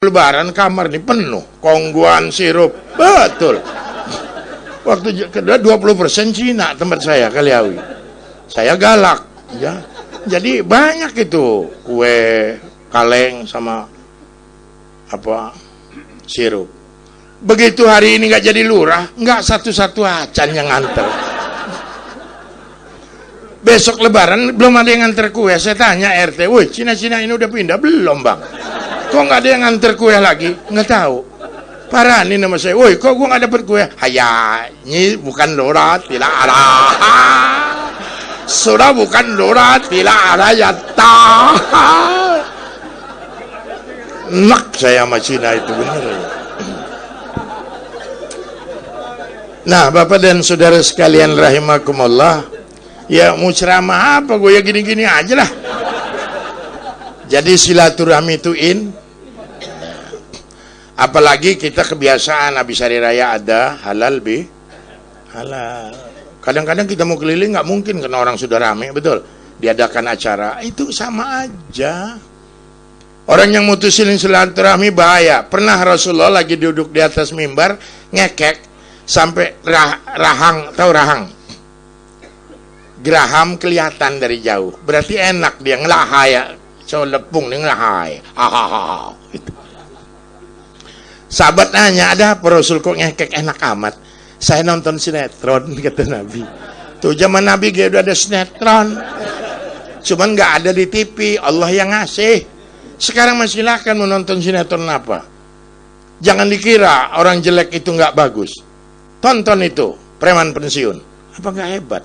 Lebaran kamar nih penuh, kongguan sirup, betul. Waktu kedua 20% Cina tempat saya Kaliawi. Saya galak, ya. Jadi banyak itu kue kaleng sama apa sirup. Begitu hari ini nggak jadi lurah, nggak satu-satu acan yang nganter. Besok Lebaran belum ada yang nganter kue. Saya tanya RT, woi Cina-Cina ini udah pindah belum bang? Kok nggak ada yang nganter kue lagi? Nggak tahu. Parah nih nama saya. Woi, kok gua nggak dapet kue? Haya, ini bukan lurah, tidak ada. Sudah bukan lurah, tidak ada ya tak. Nak saya sama Cina itu bener. Nah, Bapak dan Saudara sekalian rahimakumullah, ya mau ceramah apa? Gue ya gini-gini aja lah. Jadi silaturahmi itu apalagi kita kebiasaan habis hari raya ada halal halal. Kadang-kadang kita mau keliling nggak mungkin karena orang sudah rame, betul. Diadakan acara itu sama aja. Orang yang mutusin silaturahmi bahaya. Pernah Rasulullah lagi duduk di atas mimbar ngekek sampai rahang, tahu rahang? Geraham kelihatan dari jauh. Berarti enak dia ngelahaya. So lepung nih ngelahaya. Gitu. Sahabat nanya, ada apa Rasul kok ngekek enak amat? Saya nonton sinetron, kata Nabi. Tuh zaman Nabi dia udah ada sinetron. Cuman nggak ada di TV, Allah yang ngasih. Sekarang masih silakan menonton sinetron apa. Jangan dikira orang jelek itu nggak bagus. Tonton itu, preman pensiun. Apa nggak hebat?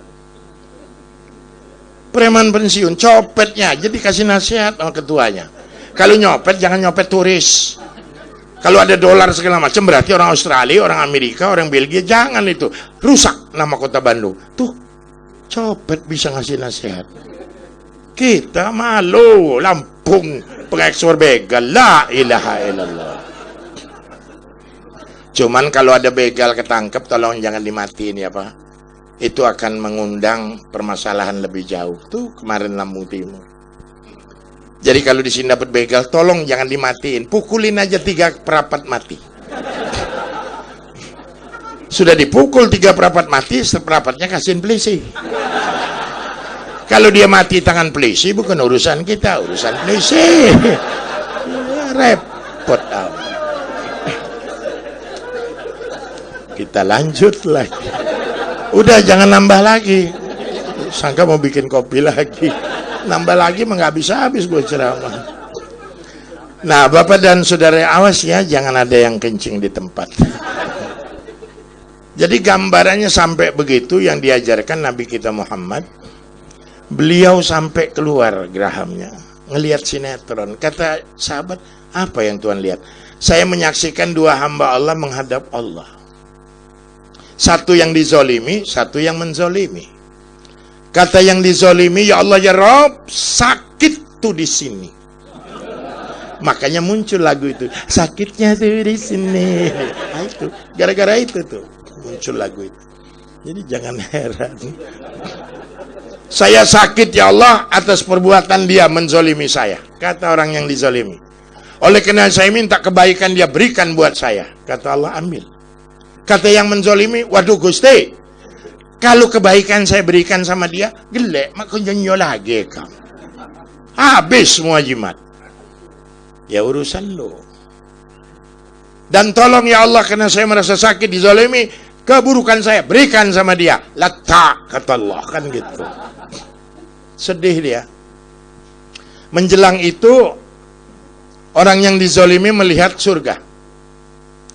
Preman pensiun, copetnya aja dikasih nasihat sama ketuanya. Kalau nyopet, jangan nyopet turis. Kalau ada dolar segala macam, berarti orang Australia, orang Amerika, orang Belgia, jangan itu. Rusak nama kota Bandung. Tuh, copet bisa ngasih nasihat. Kita malu, Lampung, pengekspor begal. La ilaha illallah. Cuman kalau ada begal ketangkep, tolong jangan dimatiin ya Pak. Itu akan mengundang permasalahan lebih jauh. Tuh kemarin Lampung Timur. Jadi kalau di sini dapat begal, tolong jangan dimatiin. Pukulin aja 3 perapat mati. Sudah dipukul 3 perapat mati, seperapatnya kasihin polisi. Kalau dia mati tangan polisi, bukan urusan kita, urusan polisi. Repot. Kita lanjut lagi. Udah jangan nambah lagi. Sangka mau bikin kopi lagi. Nambah lagi mah nggak habis-habis gue ceramah. Nah, Bapak dan Saudara awas ya, jangan ada yang kencing di tempat. Jadi gambarannya sampai begitu yang diajarkan Nabi kita Muhammad. Beliau sampai keluar gerahamnya, ngelihat sinetron. Kata sahabat, apa yang Tuhan lihat? Saya menyaksikan 2 hamba Allah menghadap Allah. Satu yang dizolimi, satu yang menzolimi. Kata yang dizolimi, ya Allah ya Rob, sakit tuh di sini. Makanya muncul lagu itu, sakitnya tuh di sini. Nah, itu gara-gara itu tuh muncul lagu itu. Jadi jangan heran. Saya sakit ya Allah atas perbuatan dia menzolimi saya. Kata orang yang dizolimi. Oleh karena saya minta kebaikan dia berikan buat saya. Kata Allah ambil. Kata yang menzolimi, waduh Gusti, kalau kebaikan saya berikan sama dia, gelek, makanya lagi kamu. Habis semua jimat. Ya urusan lo. Dan tolong ya Allah, karena saya merasa sakit dizalimi, keburukan saya berikan sama dia. Letak, kata Allah, kan gitu. Sedih dia. Menjelang itu, orang yang dizalimi melihat surga.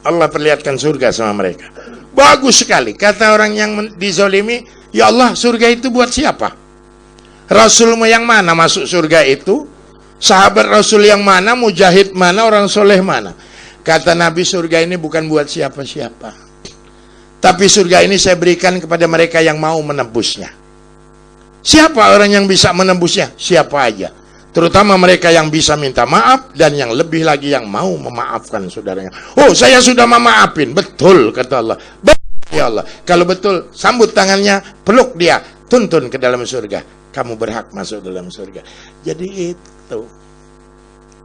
Allah perlihatkan surga sama mereka. Bagus sekali. Kata orang yang dizolimi, ya Allah surga itu buat siapa? Rasulmu yang mana masuk surga itu? Sahabat Rasul yang mana? Mujahid mana? Orang soleh mana? Kata Nabi, surga ini bukan buat siapa-siapa. Tapi surga ini saya berikan kepada mereka yang mau menembusnya. Siapa orang yang bisa menembusnya? Siapa aja. Terutama mereka yang bisa minta maaf dan yang lebih lagi yang mau memaafkan saudaranya. Oh, saya sudah memaafin. Betul, kata Allah. Betul, ya Allah. Kalau betul, sambut tangannya, peluk dia, tuntun ke dalam surga. Kamu berhak masuk dalam surga. Jadi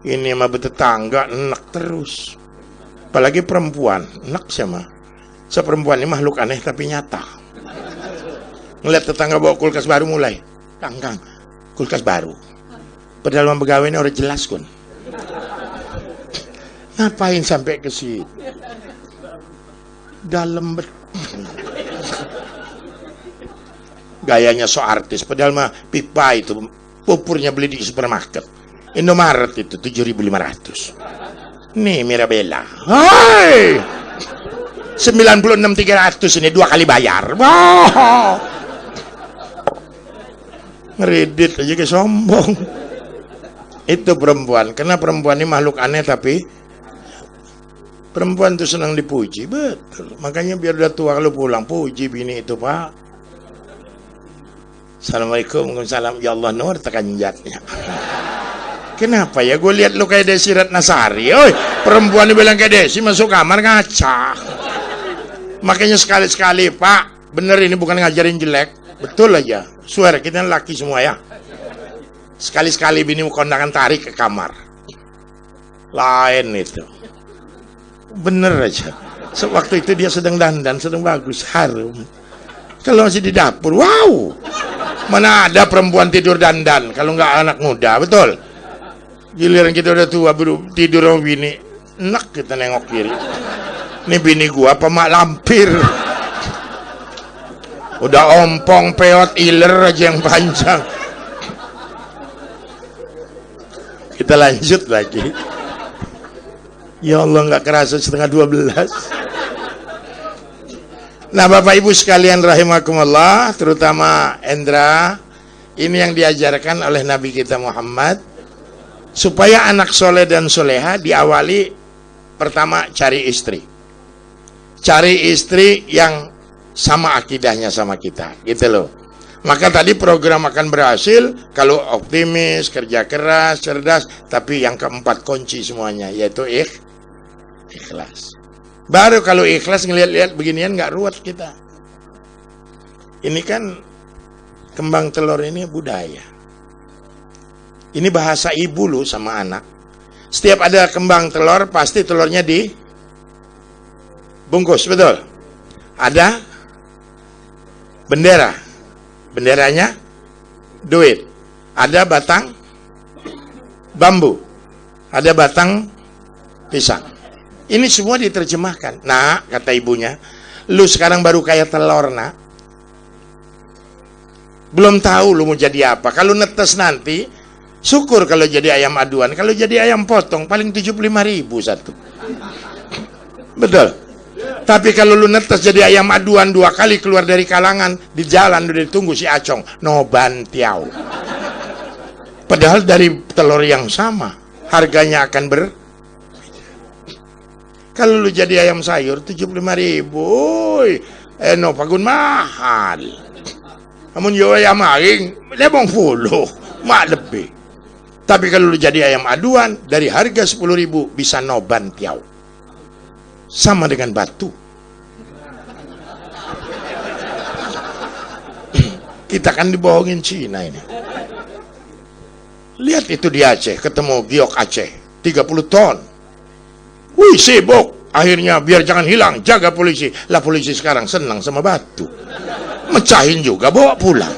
Ini mah bertetangga enak terus. Apalagi perempuan, enak sama. Seperempuan ini makhluk aneh tapi nyata. Ngeliat tetangga bawa kulkas baru mulai, Kang, kulkas baru. Padahal pegawainya udah jelas kun. Ngapain sampai ke situ? Dalam gayanya so artis. Padahal mah pipa itu pupurnya beli di supermarket. Indomaret itu 7.500. Nih Mirabella. Hai! 96.300 ini 2 kali bayar. Wow. Ngeredit aja ke sombong. Itu perempuan. Karena perempuan ini makhluk aneh tapi perempuan tuh senang dipuji. Betul. Makanya biar udah tua kalau pulang puji bini itu, Pak. Assalamualaikum, waalaikumsalam. Ya Allah nur tekan jatnya. Kenapa ya gue lihat lu kayak Desi Ratnasari. Oi, perempuan dibilang kayak Desi masuk kamar ngaca. Makanya sekali-sekali, Pak, bener ini bukan ngajarin jelek. Betul aja. Swear kita laki semua ya. Sekali-sekali bini mau kondangan tarik ke kamar. Lain itu. Bener aja. Sewaktu itu dia sedang dandan, sedang bagus, harum. Kalau masih di dapur, wow. Mana ada perempuan tidur dandan kalau nggak anak muda, betul. Giliran kita udah tua baru tidur sama bini, enak kita nengok kiri. Ini bini gua apa mak lampir? Udah ompong, peot, iler aja yang panjang. Kita lanjut lagi. Ya Allah nggak kerasa setengah 12. Nah Bapak Ibu sekalian rahimakumullah, terutama Endra, ini yang diajarkan oleh Nabi kita Muhammad supaya anak soleh dan soleha diawali pertama cari istri. Cari istri yang sama akidahnya sama kita, gitu loh. Maka tadi program akan berhasil kalau optimis, kerja keras, cerdas, tapi yang keempat kunci semuanya yaitu ikhlas. Baru kalau ikhlas ngelihat-lihat beginian nggak ruwet kita. Ini kan kembang telur ini budaya. Ini bahasa ibu lu sama anak. Setiap ada kembang telur pasti telurnya dibungkus, betul? Ada bendera. Benderanya duit. Ada batang bambu. Ada batang pisang. Ini semua diterjemahkan. Nah, kata ibunya, lu sekarang baru kayak telur, nak. Belum tahu lu mau jadi apa. Kalau netes nanti, syukur kalau jadi ayam aduan. Kalau jadi ayam potong, paling 75.000 satu. Betul. Tapi kalau lu netes jadi ayam aduan 2 kali keluar dari kalangan, di jalan udah ditunggu si Acong, noban tiau. Padahal dari telur yang sama, harganya akan Kalau lu jadi ayam sayur 75.000, no pagun mahal. Namun yo ayam aing, lebong puluh, mak lebih. Tapi kalau lu jadi ayam aduan, dari harga 10.000 bisa noban tiau. Sama dengan batu. Kita kan dibohongin Cina ini. Lihat itu di Aceh, ketemu giok Aceh, 30 ton. Wih sibuk, akhirnya biar jangan hilang, jaga polisi. Lah polisi sekarang senang sama batu. Mecahin juga, bawa pulang.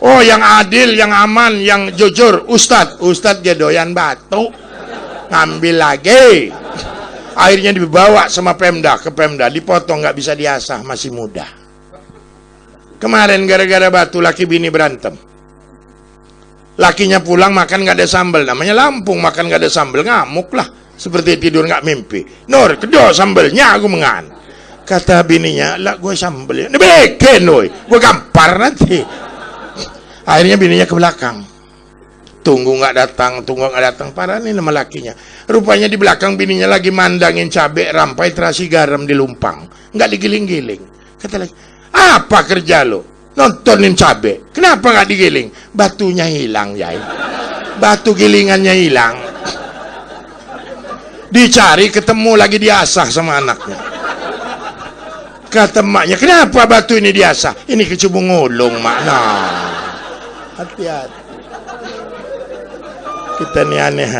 Oh yang adil, yang aman, yang jujur, Ustadz dia doyan batu. Ngambil lagi. Akhirnya dibawa sama Pemda, ke Pemda, dipotong nggak bisa diasah, masih muda. Kemarin gara-gara batu laki bini berantem. Lakinya pulang makan nggak ada sambal, namanya Lampung, makan nggak ada sambal, ngamuk lah. Seperti tidur nggak mimpi. Nur, kedua sambelnya aku mengan. Kata bininya, lah gue sambel ya. Ini bikin woy, gue gampar nanti. Akhirnya bininya ke belakang. Tunggu nggak datang. Parah nih nama lakinya. Rupanya di belakang bininya lagi mandangin cabai rampai terasi garam di lumpang. Nggak digiling-giling. Kata lagi, apa kerja lo? Nontonin cabai. Kenapa nggak digiling? Batunya hilang, Yai. Batu gilingannya hilang. Dicari, ketemu lagi diasah sama anaknya. Kata emaknya, kenapa batu ini diasah? Ini kecubung ngulung, mak. Nah, hati-hati. Kita nih aneh.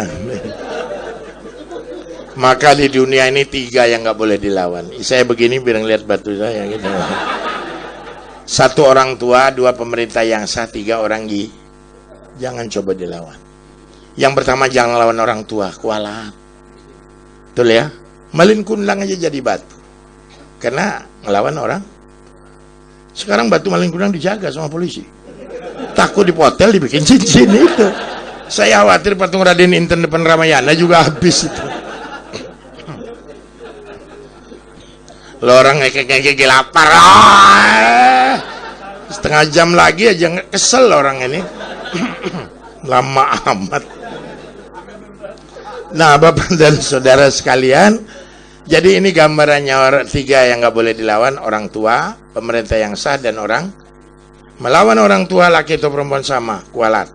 Maka di dunia ini 3 yang nggak boleh dilawan. Saya begini biar ngeliat batu saya gitu. 1 orang tua, 2 pemerintah yang sah, 3 orang jangan coba dilawan. Yang pertama, jangan lawan orang tua, kualat. Betul ya? Malin kundang aja jadi batu. Karena ngelawan orang. Sekarang batu malin kundang dijaga sama polisi. Takut dipotel dibikin cincin itu. Saya khawatir patung Raden Inten depan Ramayana juga habis itu. Lo orang ngekek lapar. Setengah jam lagi aja kesel orang ini. Lama amat. Nah, Bapak dan Saudara sekalian, jadi ini gambarannya 3 yang nggak boleh dilawan: orang tua, pemerintah yang sah, dan orang. Melawan orang tua, laki atau perempuan sama, kualat.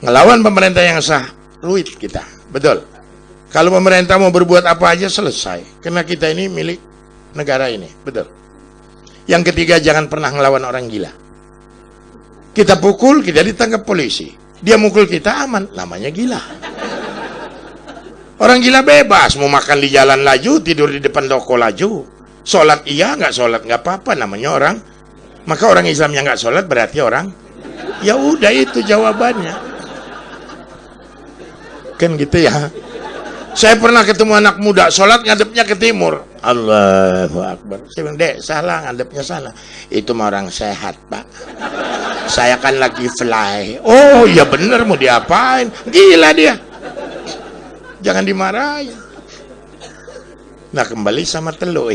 Ngelawan pemerintah yang sah, ruit kita. Betul. Kalau pemerintah mau berbuat apa aja selesai. Karena kita ini milik negara ini. Betul. Yang ketiga, jangan pernah ngelawan orang gila. Kita pukul, kita ditangkap polisi. Dia mukul kita, aman. Namanya gila. Orang gila bebas. Mau makan di jalan laju, tidur di depan toko laju. Sholat iya, nggak sholat nggak apa-apa. Namanya orang. Maka orang Islam yang nggak sholat berarti orang. Ya udah, itu jawabannya. Kan gitu ya. Saya pernah ketemu anak muda, sholat ngadepnya ke timur. Allahu Akbar. Saya bilang, Dek, salah, ngadepnya sana. Itu mah orang sehat, Pak. Saya kan lagi fly. Oh ya bener, mau diapain? Gila dia. Jangan dimarahin. Nah, kembali sama telur.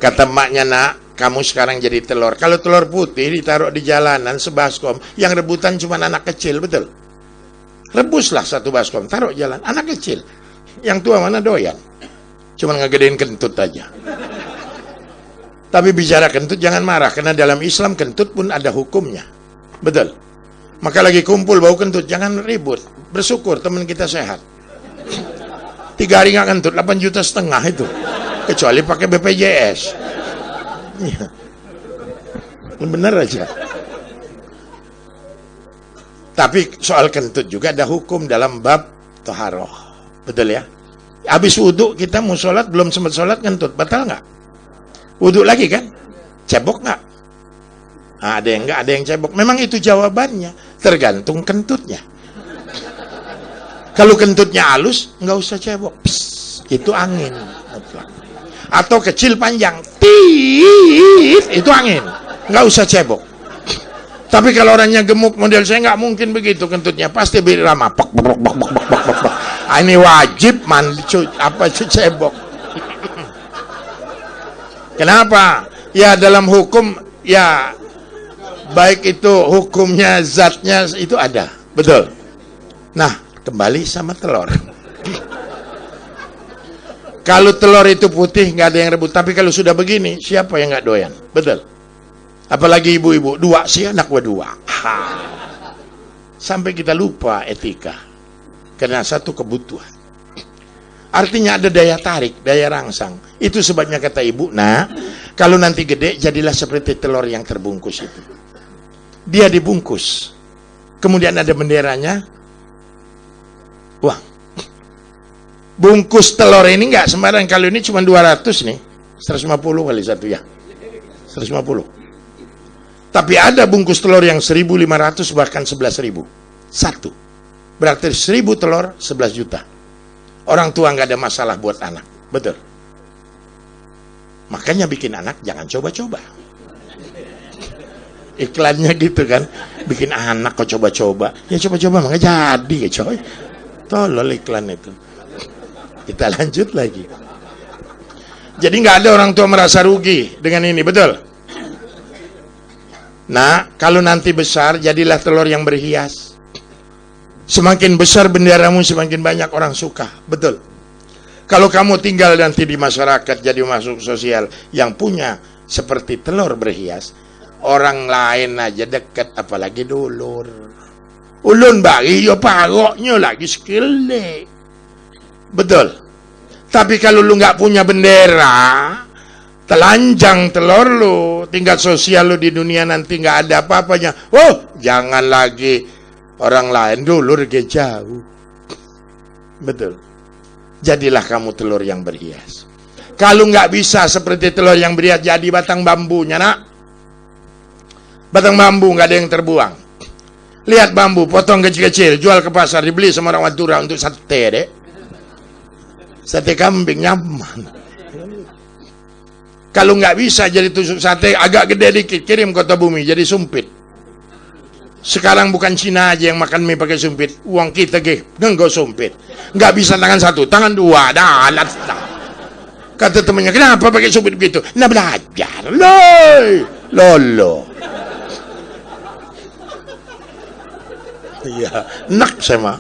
Kata maknya, nak, kamu sekarang jadi telur. Kalau telur putih ditaruh di jalanan sebaskom, yang rebutan cuma anak kecil, betul? Rebuslah 1 baskom, taruh jalan, anak kecil. Yang tua mana doyan? Cuma ngegedein kentut aja. Tapi bicara kentut jangan marah, karena dalam Islam kentut pun ada hukumnya. Betul? Maka lagi kumpul bau kentut, jangan ribut. Bersyukur teman kita sehat. 3 hari nggak kentut, 8,5 juta itu. Kecuali pakai BPJS. Iya. Bener aja. Tapi soal kentut juga ada hukum dalam bab toharoh. Betul ya? Habis wudhu kita mau sholat, belum sempat sholat kentut, batal nggak? Wudhu lagi kan? Cebok nggak? Nah, ada yang nggak, ada yang cebok. Memang itu jawabannya, tergantung kentutnya. Kalau kentutnya halus, nggak usah cebok. Psst, itu angin. Atau kecil panjang, tit, itu angin. Nggak usah cebok. Tapi kalau orangnya gemuk model saya, nggak mungkin begitu kentutnya, pasti birama. Pok, pok, pok, pok, pok, pok, pok. Ini wajib mandi, cebok. Kenapa? Ya dalam hukum, ya baik itu hukumnya, zatnya itu ada, betul. Nah, kembali sama telur. Kalau telur itu putih nggak ada yang rebut, tapi kalau sudah begini, siapa yang nggak doyan? Betul. Apalagi ibu-ibu, 2 sih anak gua 2. Sampai kita lupa etika. Karena satu kebutuhan. Artinya ada daya tarik, daya rangsang. Itu sebabnya kata ibu, nah, kalau nanti gede, jadilah seperti telur yang terbungkus itu. Dia dibungkus. Kemudian ada benderanya. Wah. Bungkus telur ini nggak sembarang. Kalau ini cuma 200 nih. 150 kali satu ya. 150. Tapi ada bungkus telur yang 1.500 bahkan 11.000. Satu. Berarti 1.000 telur 11 juta. Orang tua nggak ada masalah buat anak. Betul. Makanya bikin anak jangan coba-coba. Iklannya gitu kan. Bikin anak kok coba-coba. Ya coba-coba maka jadi ya coy. Tolol iklan itu. Kita lanjut lagi. Jadi nggak ada orang tua merasa rugi dengan ini. Betul? Nah, kalau nanti besar, jadilah telur yang berhias. Semakin besar benderamu, semakin banyak orang suka. Betul. Kalau kamu tinggal nanti di masyarakat, jadi masuk sosial yang punya seperti telur berhias, orang lain aja dekat, apalagi dulur. Ulun bagi, yo paroknya lagi skill deh. Betul. Tapi kalau lu nggak punya bendera, telanjang telur lu, tingkat sosial lu di dunia nanti nggak ada apa-apanya. Oh, jangan lagi Orang lain dulur ge jauh. Betul. Jadilah kamu telur yang berhias. Kalau nggak bisa seperti telur yang berhias, jadi batang bambunya, nak. Batang bambu nggak ada yang terbuang. Lihat bambu, potong kecil-kecil, jual ke pasar, dibeli sama orang Madura untuk sate, dek. Sate kambing nyaman. Kalau nggak bisa jadi tusuk sate agak gede dikit, kirim Kota Bumi jadi sumpit. Sekarang bukan Cina aja yang makan mie pakai sumpit, uang kita nggak sumpit. Nggak bisa tangan satu, tangan dua, dah. Kata temannya, kenapa pakai sumpit begitu? Nah belajar, lolo. Iya, nak sama.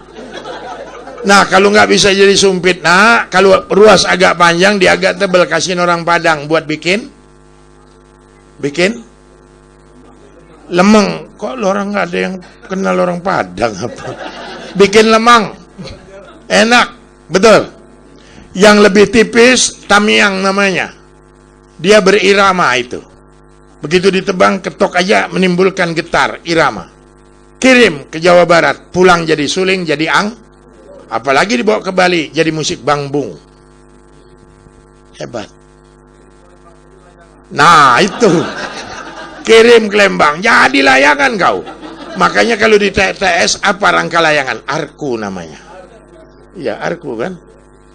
Nah, kalau nggak bisa jadi sumpit, nah, kalau ruas agak panjang, dia agak tebal, kasihin orang Padang buat bikin lemeng. Kok orang nggak ada yang kenal orang Padang apa? Bikin lemang, enak, betul. Yang lebih tipis, tamiang namanya. Dia berirama itu. Begitu ditebang, ketok aja menimbulkan getar, irama. Kirim ke Jawa Barat, pulang jadi suling, jadi apalagi dibawa ke Bali, jadi musik bangbung. Hebat. Nah, itu. Kirim ke Lembang, jadi layangan kau. Makanya kalau di TTS, apa rangka layangan? Arku namanya. Ya, arku kan.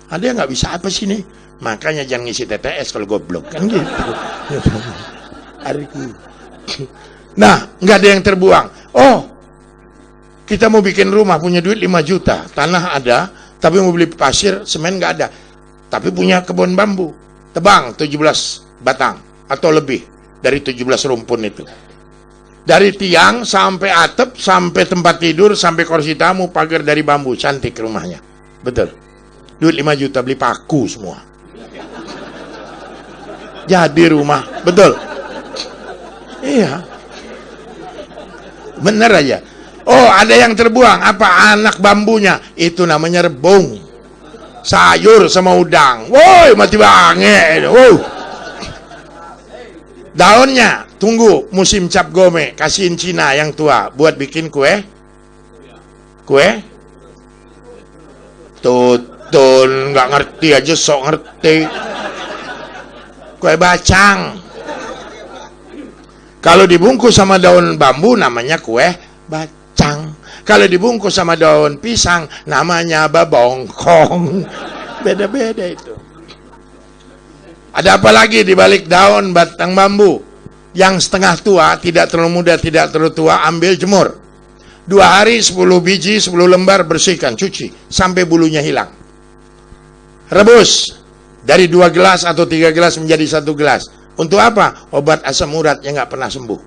Ada yang nggak bisa apa sih nih? Makanya jangan ngisi TTS kalau goblok. Kan gitu. Arku. Nah, nggak ada yang terbuang. Oh, kita mau bikin rumah, punya duit 5 juta. Tanah ada, tapi mau beli pasir, semen nggak ada. Tapi punya kebun bambu. Tebang 17 batang atau lebih dari 17 rumpun itu. Dari tiang sampai atap, sampai tempat tidur, sampai kursi tamu, pagar dari bambu. Cantik rumahnya. Betul. Duit 5 juta beli paku semua. Jadi rumah. Betul. Iya. Bener aja. Oh, ada yang terbuang. Apa? Anak bambunya. Itu namanya rebung. Sayur sama udang. Woi, mati banget. Wow. Daunnya, tunggu musim cap gome. Kasihin Cina yang tua buat bikin kue. Kue? Tutun, nggak ngerti aja, sok ngerti. Kue bacang. Kalau dibungkus sama daun bambu namanya kue bacang. Kalau dibungkus sama daun pisang namanya babongkong. Beda-beda itu. Ada apa lagi di balik daun batang bambu? Yang setengah tua, tidak terlalu muda, tidak terlalu tua, ambil jemur. 2 hari 10 biji, 10 lembar, bersihkan, cuci sampai bulunya hilang. Rebus dari 2 gelas atau 3 gelas menjadi 1 gelas. Untuk apa? Obat asam urat yang nggak pernah sembuh.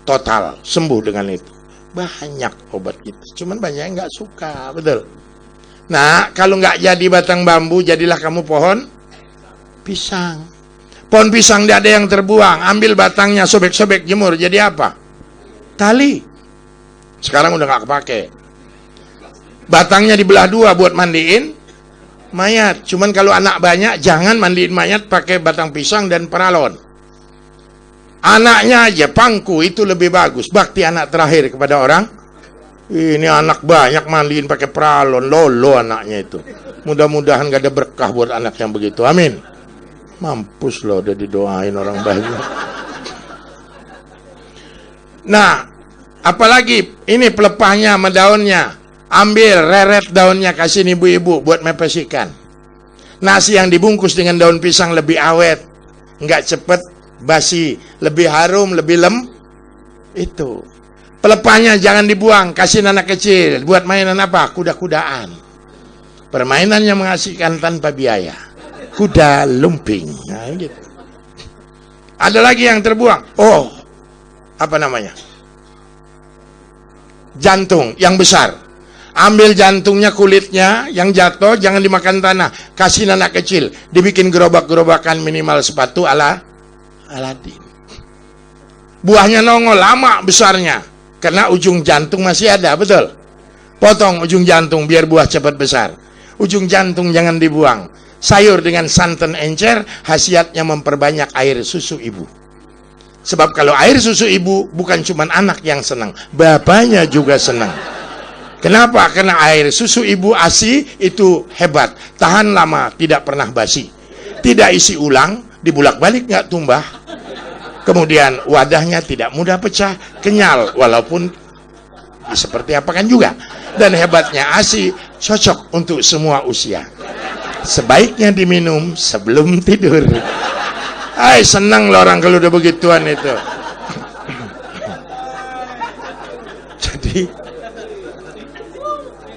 Total sembuh dengan itu. Banyak obat kita, cuman banyak yang nggak suka, betul. Nah, kalau nggak jadi batang bambu, jadilah kamu pohon pisang. Pohon pisang tidak ada yang terbuang, ambil batangnya, sobek-sobek, jemur, jadi apa? Tali. Sekarang udah nggak kepake. Batangnya dibelah 2 buat mandiin mayat. Cuman kalau anak banyak, jangan mandiin mayat pakai batang pisang dan paralon. Anaknya aja, pangku, itu lebih bagus. Bakti anak terakhir kepada orang. Ini anak banyak mandiin pakai paralon, lolo anaknya itu. Mudah-mudahan gak ada berkah buat anak yang begitu. Amin. Mampus loh, udah didoain orang banyak. Nah, apalagi ini pelepahnya sama daunnya. Ambil, reret daunnya, kasihin ibu-ibu buat mepes ikan. Nasi yang dibungkus dengan daun pisang lebih awet, nggak cepet basi, lebih harum, lebih itu. Pelepahnya jangan dibuang, kasih anak kecil buat mainan apa? Kuda-kudaan. Permainan yang mengasihkan tanpa biaya. Kuda lumping. Nah, gitu. Ada lagi yang terbuang. Oh, apa namanya? Jantung yang besar. Ambil jantungnya, kulitnya yang jatuh, jangan dimakan tanah. Kasih anak kecil, dibikin gerobak-gerobakan minimal sepatu ala Aladin. Buahnya nongol lama besarnya, karena ujung jantung masih ada, betul. Potong ujung jantung biar buah cepat besar. Ujung jantung jangan dibuang. Sayur dengan santan encer, khasiatnya memperbanyak air susu ibu. Sebab kalau air susu ibu bukan cuma anak yang senang, bapaknya juga senang. Kenapa? Karena air susu ibu ASI itu hebat, tahan lama, tidak pernah basi, tidak isi ulang, dibulak-balik nggak tumbah. Kemudian wadahnya tidak mudah pecah, kenyal walaupun seperti apa kan juga. Dan hebatnya ASI cocok untuk semua usia. Sebaiknya diminum sebelum tidur. Senang loh orang kalau udah begituan itu. Jadi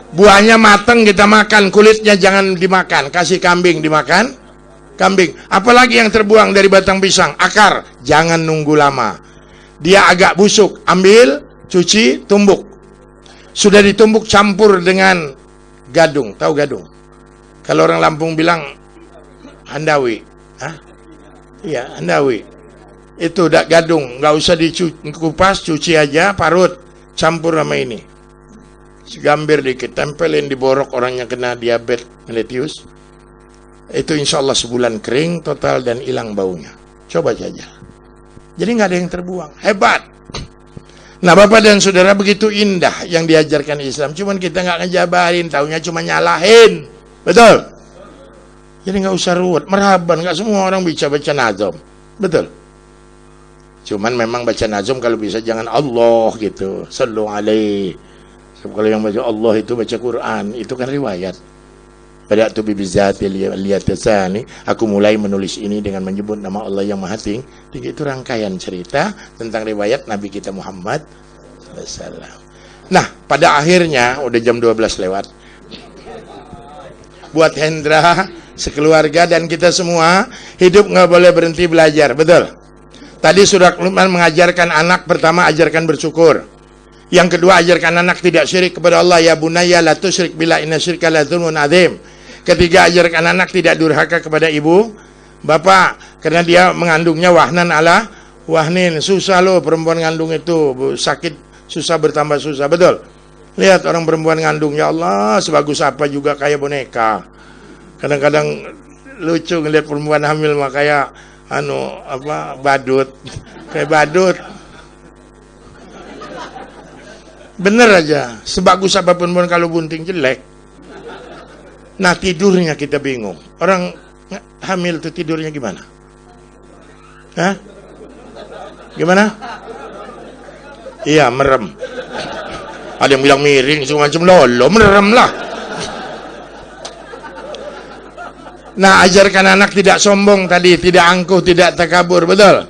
buahnya mateng kita makan, kulitnya jangan dimakan. Kasih kambing dimakan, kambing. Apalagi yang terbuang dari batang pisang, akar, jangan nunggu lama. Dia agak busuk, ambil, cuci, tumbuk. Sudah ditumbuk campur dengan gadung. Tahu gadung? Kalau orang Lampung bilang handawi. Iya, handawi. Itu udah gadung, nggak usah dikupas, cuci aja, parut, campur sama ini. Gambir dikit, tempelin di borok orang yang kena diabetes mellitus. Itu insya Allah sebulan kering total dan hilang baunya. Coba saja. Jadi nggak ada yang terbuang. Hebat. Nah, Bapak dan Saudara, begitu indah yang diajarkan Islam. Cuman kita nggak ngejabarin, taunya cuma nyalahin. Betul? Jadi nggak usah ruwet, merhaban. Nggak semua orang bisa baca nazom. Betul? Cuman memang baca nazom kalau bisa jangan Allah gitu. Sallu alaihi. Kalau yang baca Allah itu baca Quran, itu kan riwayat. Pada tu bibizati liyatasani, aku mulai menulis ini dengan menyebut nama Allah yang Maha Tinggi. Itu rangkaian cerita tentang riwayat Nabi kita Muhammad SAW. Nah, pada akhirnya udah jam 12 lewat. Buat Hendra, sekeluarga dan kita semua, hidup nggak boleh berhenti belajar, betul? Tadi surah Luqman mengajarkan anak, pertama ajarkan bersyukur. Yang kedua, ajarkan anak tidak syirik kepada Allah. Ya bunayya la tusyrik billah inna syirka la dzulmun adzim. Ketiga, ajarkan anak tidak durhaka kepada ibu bapak, karena dia mengandungnya wahnan ala wahnin. Susah loh perempuan ngandung itu, sakit susah bertambah susah, betul? Lihat orang perempuan ngandung, ya Allah, sebagus apa juga kayak boneka. Kadang-kadang lucu ngeliat perempuan hamil mah kayak badut, kayak badut. Bener aja, sebagus apapun pun kalau bunting jelek. Nah, tidurnya kita bingung. Orang hamil tuh tidurnya gimana? Hah? Gimana? Iya, merem. Ada yang bilang miring, semacam lolo, merem lah. Nah, ajarkan anak tidak sombong tadi, tidak angkuh, tidak takabur, betul?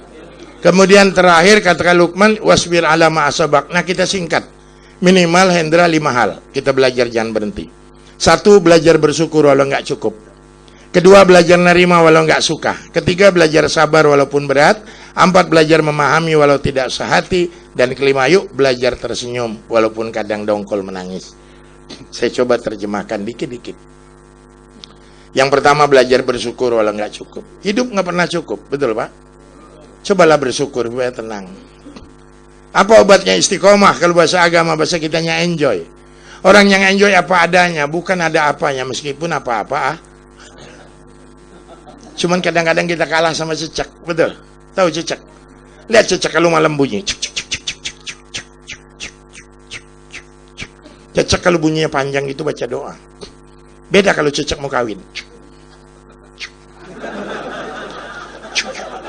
Kemudian terakhir kata Luqman, wasbir ala ma asabak. Nah, kita singkat. Minimal Hendra 5 hal. Kita belajar jangan berhenti. 1, belajar bersyukur walau nggak cukup. Kedua, belajar nerima walau nggak suka. Ketiga, belajar sabar walaupun berat. 4, belajar memahami walau tidak sehati. Dan kelima, yuk belajar tersenyum walaupun kadang dongkol menangis. Saya coba terjemahkan dikit-dikit. Yang pertama, belajar bersyukur walau nggak cukup. Hidup nggak pernah cukup, betul Pak? Cobalah bersyukur supaya tenang. Apa obatnya istiqomah? Kalau bahasa agama, bahasa kitanya enjoy. Orang yang enjoy apa adanya, bukan ada apanya, meskipun apa-apa. Cuman kadang-kadang kita kalah sama cecak, betul? Tahu cecak? Lihat cecak kalau malam bunyi. Cecak kalau bunyinya panjang itu baca doa. Beda kalau cecak mau kawin.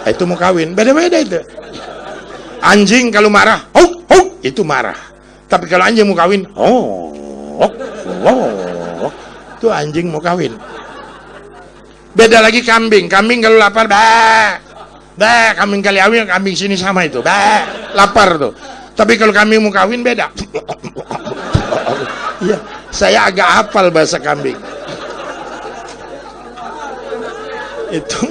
Itu mau kawin, beda-beda itu. Anjing kalau marah, huk, huk, itu marah. Tapi kalau anjing mau kawin, itu anjing mau kawin. Beda lagi kambing. Kambing kalau lapar, kambing kali awin, kambing sini sama itu, lapar tuh. Tapi kalau kambing mau kawin beda. Iya, saya agak hafal bahasa kambing. Itu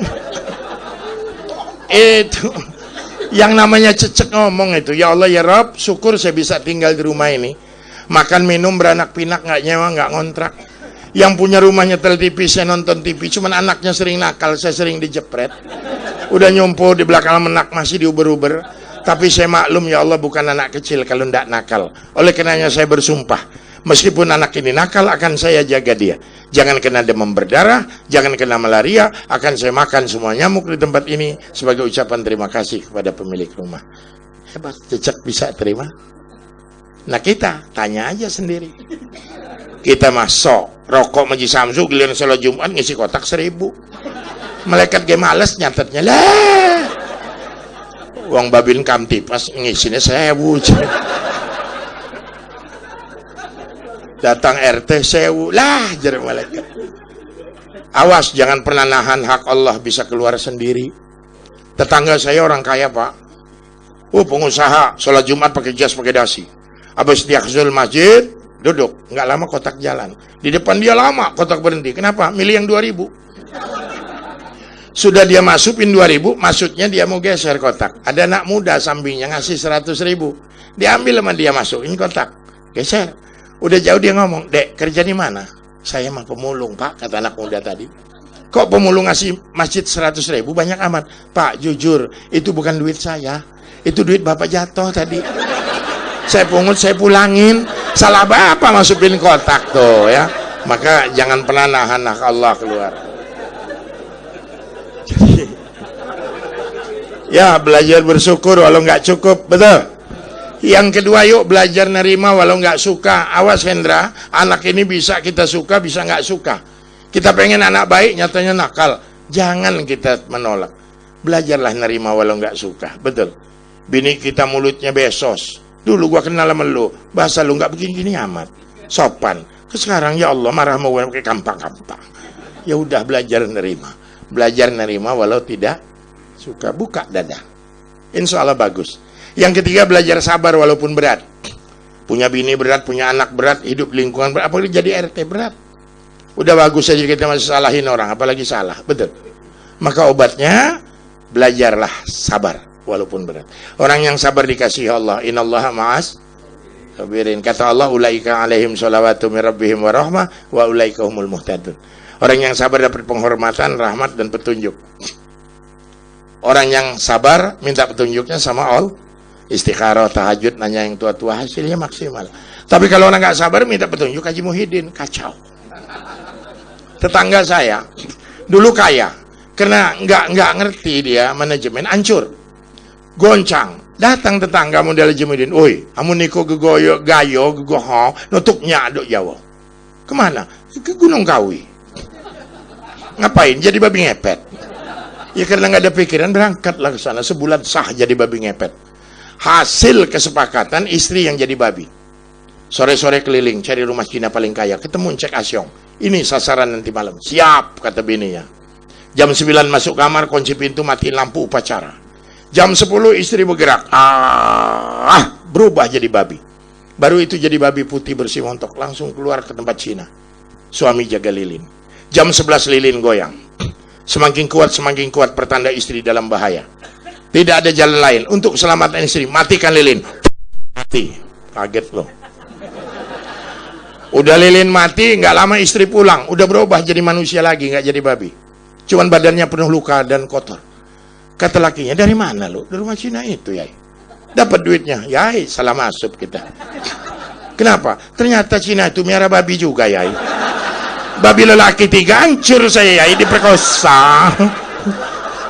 yang namanya cecek ngomong itu, ya Allah ya Rabb, syukur saya bisa tinggal di rumah ini, makan minum beranak pinak, nggak nyewa, nggak ngontrak. Yang punya rumahnya tel TV, saya nonton TV, cuman anaknya sering nakal, saya sering dijepret. Udah nyumpul di belakang menak, masih diuber-uber. Tapi saya maklum ya Allah bukan anak kecil kalau ndak nakal. Oleh karenanya saya bersumpah, meskipun anak ini nakal, akan saya jaga dia. Jangan kena demam berdarah, jangan kena malaria, akan saya makan semua nyamuk di tempat ini sebagai ucapan terima kasih kepada pemilik rumah. Hebat, cecak bisa terima. Nah kita tanya aja sendiri. Kita masuk rokok Maji Samsu, giliran sholat Jumat ngisi kotak 1000. Malaikat ge males nyatetnya lah. Uang Babin Kamtipas ngisinya 1000. Datang RT 1000 lah jadi malaikat. Awas jangan pernah nahan hak Allah, bisa keluar sendiri. Tetangga saya orang kaya pak, pengusaha, sholat Jumat pakai jas pakai dasi. Habis diaksul masjid, duduk, nggak lama kotak jalan. Di depan dia lama kotak berhenti. Kenapa? Milih yang 2000. Sudah dia masukin 2000, maksudnya dia mau geser kotak. Ada anak muda sampingnya ngasih 100.000. Diambil sama dia, masukin kotak, geser. Udah jauh dia ngomong, "Dek, kerja di mana?" "Saya mah pemulung pak," kata anak muda tadi. "Kok pemulung ngasih masjid 100.000? Banyak amat." "Pak, jujur, itu bukan duit saya. Itu duit bapak jatuh tadi. Saya pungut, saya pulangin. Salah bapak masukin kotak tuh ya." Maka jangan pernah nahan hak Allah keluar. Ya, belajar bersyukur walau nggak cukup, betul. Yang kedua, yuk belajar nerima walau nggak suka. Awas Hendra, anak ini bisa kita suka, bisa nggak suka. Kita pengen anak baik, nyatanya nakal. Jangan kita menolak. Belajarlah nerima walau nggak suka, betul. Bini kita mulutnya besos. Dulu gua kenal sama lu, bahasa lu nggak begini amat, sopan. Sekarang ya Allah marah mau pakai kampak-kampak. Ya udah belajar nerima. Belajar nerima walau tidak suka, buka dada. Insya Allah bagus. Yang ketiga, belajar sabar walaupun berat. Punya bini berat, punya anak berat, hidup lingkungan berat, apalagi jadi RT berat. Udah bagus saja kita masih salahin orang, apalagi salah, betul. Maka obatnya, belajarlah sabar walaupun berat. Orang yang sabar dikasihi Allah. Innallaha ma'as sabirin. Kata Allah, ulaika alaihim sholawatu min rabbihim wa rahmah wa ulaika humul muhtadun. Orang yang sabar dapat penghormatan, rahmat dan petunjuk. Orang yang sabar minta petunjuknya sama Allah. Istikharah, tahajud, nanya yang tua-tua, hasilnya maksimal. Tapi kalau orang nggak sabar minta petunjuk Haji Muhyiddin, kacau. Tetangga saya dulu kaya, karena nggak ngerti dia manajemen, hancur, goncang. Datang tetangga model Haji Muhyiddin, "Oi, amun niko gegoyo gayo gegoho nutuknya aduk Jawa." "Kemana?" "Ke Gunung Kawi." "Ngapain? Jadi babi ngepet." Ya karena nggak ada pikiran, berangkatlah ke sana, sebulan sah jadi babi ngepet. Hasil kesepakatan istri yang jadi babi. Sore-sore keliling cari rumah Cina paling kaya, ketemu cek asyong. "Ini sasaran nanti malam." "Siap," kata bininya. Jam 9 masuk kamar, kunci pintu, matiin lampu, upacara. Jam 10 istri bergerak, berubah jadi babi. Baru itu jadi babi putih bersih montok, langsung keluar ke tempat Cina. Suami jaga lilin. Jam 11 lilin goyang. Semakin kuat pertanda istri dalam bahaya. Tidak ada jalan lain untuk keselamatan istri, matikan lilin. Mati. Kaget loh. Udah lilin mati, nggak lama istri pulang, udah berubah jadi manusia lagi, nggak jadi babi. Cuman badannya penuh luka dan kotor. Kata lakinya, "Dari mana lu?" "Dari rumah Cina itu, Yai." "Dapat duitnya?" "Yai, salah masuk kita." "Kenapa?" "Ternyata Cina itu miara babi juga, Yai." "Babi lelaki 3, hancur saya, Yai, diperkosa."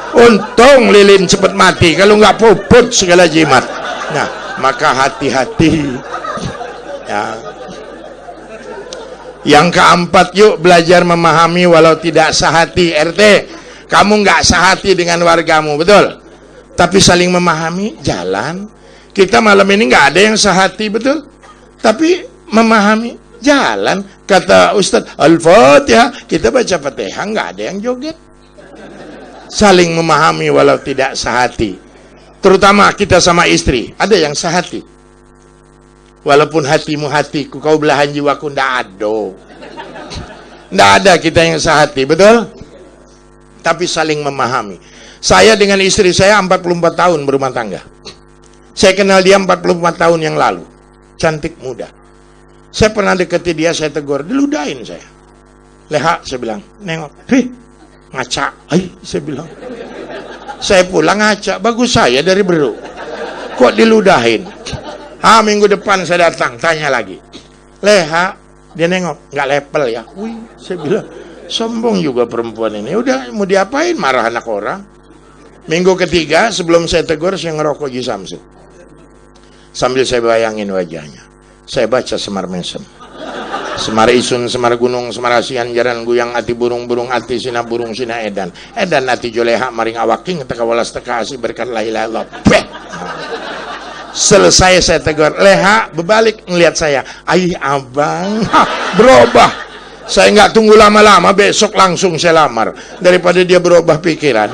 Untung lilin cepat mati, kalau nggak puput segala jimat. Nah, maka hati-hati ya. Yang keempat, yuk belajar memahami walau tidak sehati. RT, kamu nggak sehati dengan wargamu, betul, tapi saling memahami, jalan. Kita malam ini nggak ada yang sehati, betul, tapi memahami, jalan. Kata Ustadz, Al-Fatihah, kita baca Fatihah, nggak ada yang joget. Saling memahami walau tidak sehati. Terutama kita sama istri, ada yang sehati. Walaupun hatimu hatiku, kau belahan jiwaku, ndak ada. Ndak ada kita yang sehati, betul? Tapi saling memahami. Saya dengan istri saya 44 tahun berumah tangga. Saya kenal dia 44 tahun yang lalu. Cantik muda. Saya pernah deketi dia, saya tegur, diludahin saya. "Leha," saya bilang, "nengok." "Hih, ngaca." Saya bilang. Saya pulang ngaca, bagus saya dari Beruk. Kok diludahin? Minggu depan saya datang, tanya lagi. "Leha," dia nengok, "nggak level ya." Wih, saya bilang, sombong juga perempuan ini. Udah, mau diapain, marah anak orang. Minggu ketiga, sebelum saya tegur, saya ngerokok Ji Samsu. Sambil saya bayangin wajahnya. Saya baca Semar Mesem. Semar isun, semar gunung, semar asian, jaran guyang ati burung-burung ati sina burung sina edan. Edan ati joleha maring awaking teka walas teka asi berkat la ilaha illallah. Selesai saya tegur, leha berbalik ngelihat saya. Aih abang, berubah. Saya nggak tunggu lama-lama, besok langsung saya lamar daripada dia berubah pikiran.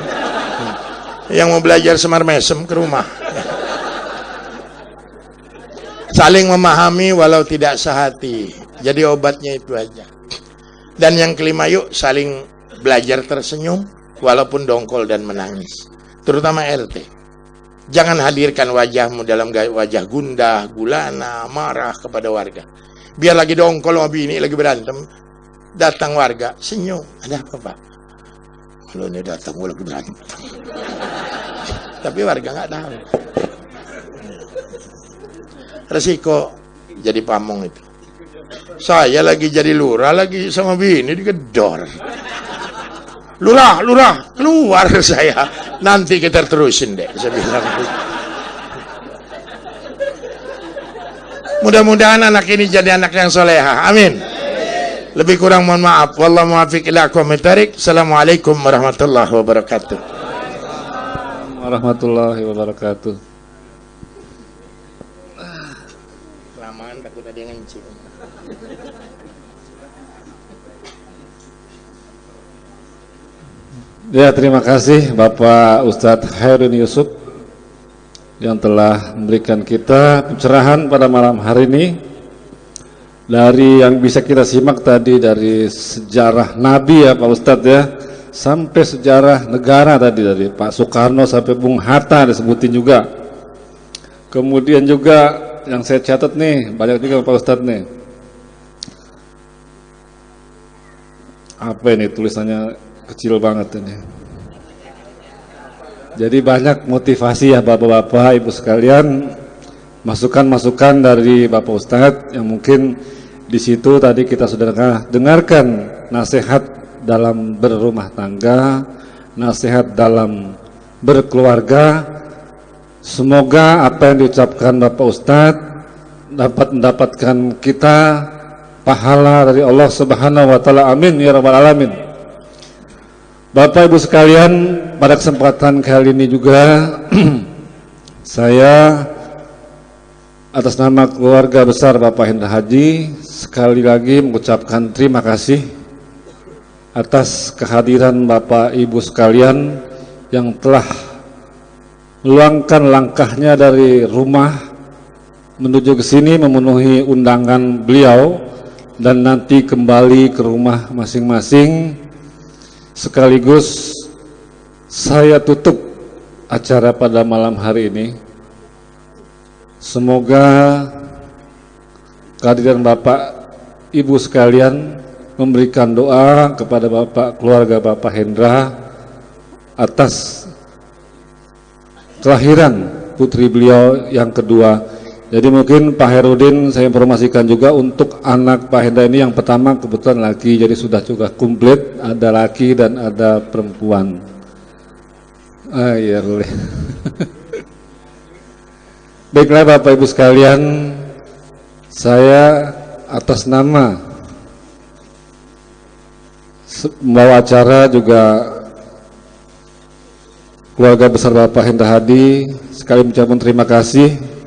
Yang mau belajar Semar Mesem ke rumah. Saling memahami walau tidak sehati. Jadi obatnya itu aja. Dan yang kelima, yuk saling belajar tersenyum walaupun dongkol dan menangis. Terutama RT. Jangan hadirkan wajahmu dalam wajah gundah, gulana, marah kepada warga. Biar lagi dongkol sama bini, lagi berantem, datang warga, senyum. Ada apa, Pak? Kalau ini datang, lagi berantem. Tapi warga nggak tahu. Resiko jadi pamong itu. Saya lagi jadi lurah, lagi sama bini digedor. Lurah, keluar saya. Nanti kita terusin deh, saya bilang. Mudah-mudahan anak ini jadi anak yang soleha. Amin. Lebih kurang mohon maaf. Wallahu muwaffiq ila aqwamit thariq. Assalamualaikum warahmatullahi wabarakatuh. Warahmatullahi wabarakatuh. Kelamaan takut ada yang ngencing. Ya, terima kasih Bapak Ustadz Khairun Yusuf yang telah memberikan kita pencerahan pada malam hari ini. Dari yang bisa kita simak tadi dari sejarah Nabi ya Pak Ustadz ya, sampai sejarah negara tadi dari Pak Soekarno sampai Bung Hatta disebutin juga. Kemudian juga yang saya catat nih, banyak juga Pak Ustadz nih. Apa ini tulisannya kecil banget ini. Jadi banyak motivasi ya Bapak-bapak, Ibu sekalian, masukan-masukan dari Bapak Ustadz yang mungkin di situ tadi kita sudah dengarkan nasihat dalam berumah tangga, nasihat dalam berkeluarga. Semoga apa yang diucapkan Bapak Ustadz dapat mendapatkan kita pahala dari Allah Subhanahu wa taala. Amin ya rabbal alamin. Bapak Ibu sekalian, pada kesempatan kali ini juga saya atas nama keluarga besar Bapak Hendra Haji sekali lagi mengucapkan terima kasih atas kehadiran Bapak Ibu sekalian yang telah meluangkan langkahnya dari rumah menuju ke sini memenuhi undangan beliau dan nanti kembali ke rumah masing-masing. Sekaligus saya tutup acara pada malam hari ini. Semoga kehadiran Bapak Ibu sekalian memberikan doa kepada Bapak keluarga Bapak Hendra atas kelahiran putri beliau yang kedua. Jadi mungkin Pak Herudin saya informasikan juga untuk anak Pak Hendra ini yang pertama kebetulan laki, jadi sudah juga komplit, ada laki dan ada perempuan. Iya boleh. Baiklah Bapak Ibu sekalian, saya atas nama membawa acara juga keluarga besar Bapak Hendra Hadi sekali mengucapkan terima kasih.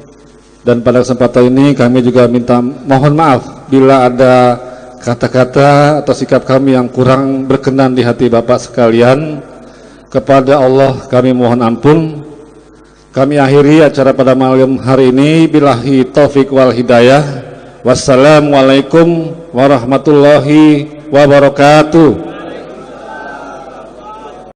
Dan pada kesempatan ini kami juga minta mohon maaf bila ada kata-kata atau sikap kami yang kurang berkenan di hati Bapak sekalian. Kepada Allah kami mohon ampun. Kami akhiri acara pada malam hari ini. Billahi taufik wal hidayah. Wassalamualaikum warahmatullahi wabarakatuh.